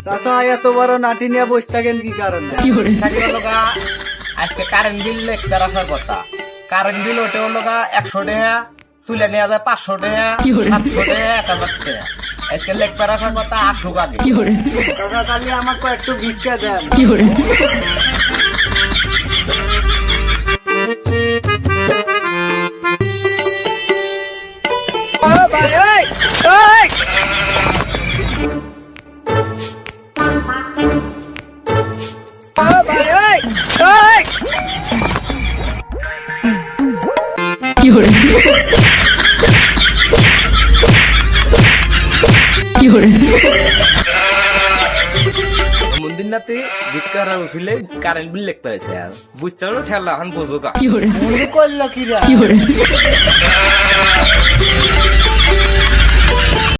চাচা এত বড় নাটি নিয়ে বসে থাকেন কি কারণে? আজকে কারেন্ট বিল লেখতে আসার কথা। কারেন্ট বিল ওটা হলো 100 টাকা, তুলে নেওয়া যায় 500 টাকা, 700 টাকা, 1000 টাকা। আজকে লেখতে আসার কথা 800 আগে। চাচা তাহলে আমাকে একটু ভিক্ষা দেন। মন্দির নাতে ভিক্ষার উঠিলে কারেন্ট বিল লিখতে হয়েছে। বুঝতে পারো ঠেলা এখন বোঝো কা করলো কি